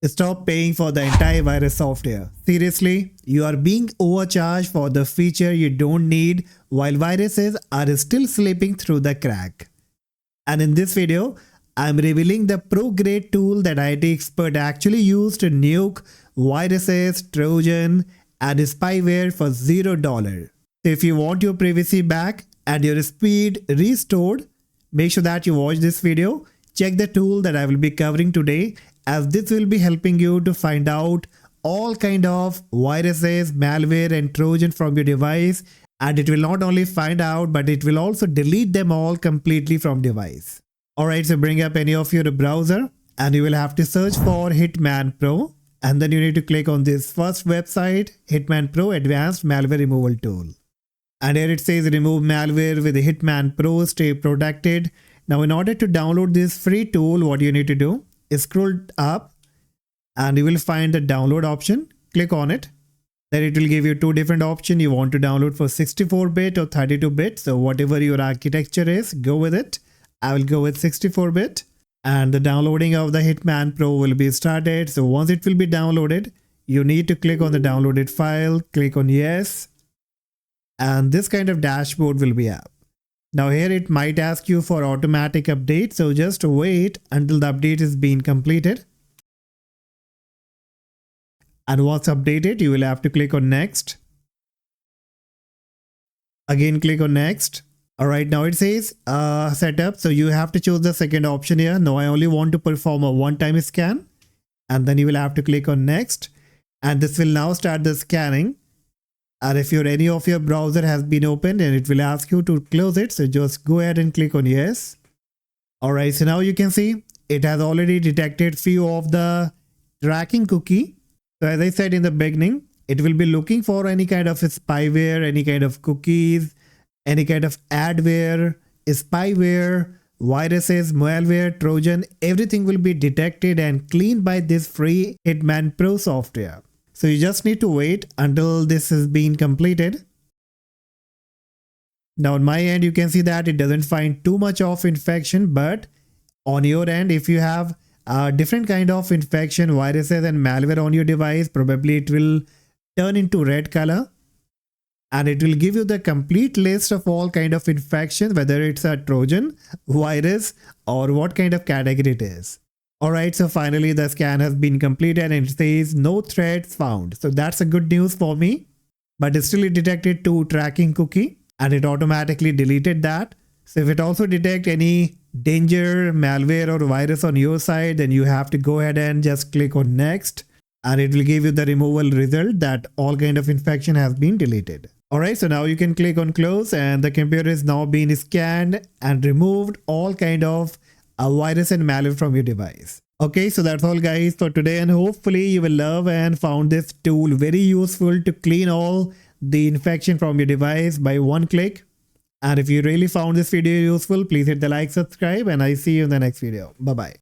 Stop paying for the antivirus software. Seriously, you are being overcharged for the feature you don't need while viruses are still slipping through the crack. And in this video, I'm revealing the pro-grade tool that IT expert actually used to nuke viruses, Trojan, and spyware for $0. So if you want your privacy back and your speed restored, make sure that you watch this video. Check the tool that I will be covering today, as this will be helping you to find out all kind of viruses, malware and Trojan from your device, and it will not only find out but it will also delete them all completely from device. Alright, so bring up any of your browser and you will have to search for Hitman Pro, and then you need to click on this first website, Hitman Pro Advanced Malware Removal Tool. And here it says remove malware with Hitman Pro, stay protected. Now in order to download this free tool, what you need to do is scroll up and you will find the download option. Click on it. Then it will give you two different options. You want to download for 64-bit or 32-bit. So whatever your architecture is, go with it. I will go with 64-bit. And the downloading of the Hitman Pro will be started. So once it will be downloaded, you need to click on the downloaded file, click on yes. And this kind of dashboard will be up. Now here it might ask you for automatic update, so just wait until the update is being completed. And once updated, you will have to click on next. Again click on next. Alright, now it says setup, so you have to choose the second option here. No, I only want to perform a one-time scan. And then you will have to click on next. And this will now start the scanning. And if any of your browser has been opened, and it will ask you to close it, so just go ahead and click on yes. Alright, so now you can see it has already detected few of the tracking cookie. So as I said in the beginning, it will be looking for any kind of spyware, any kind of cookies, any kind of adware, spyware, viruses, malware, Trojan, everything will be detected and cleaned by this free Hitman Pro software. So you just need to wait until this has been completed. Now on my end, you can see that it doesn't find too much of infection, but on your end, if you have a different kind of infection, viruses and malware on your device, probably it will turn into red color. And it will give you the complete list of all kind of infections, whether it's a Trojan, virus, or what kind of category it is. Alright, so finally the scan has been completed and it says no threats found. So that's a good news for me. But still it detected two tracking cookie and it automatically deleted that. So if it also detect any danger, malware or virus on your side, then you have to go ahead and just click on next. And it will give you the removal result that all kind of infection has been deleted. Alright, so now you can click on close and the computer is now being scanned and removed all kind of a virus and malware from your device. Okay, so that's all guys for today, and hopefully you will love and found this tool very useful to clean all the infection from your device by one click. And if you really found this video useful, please hit the like, subscribe, and I see you in the next video. Bye bye.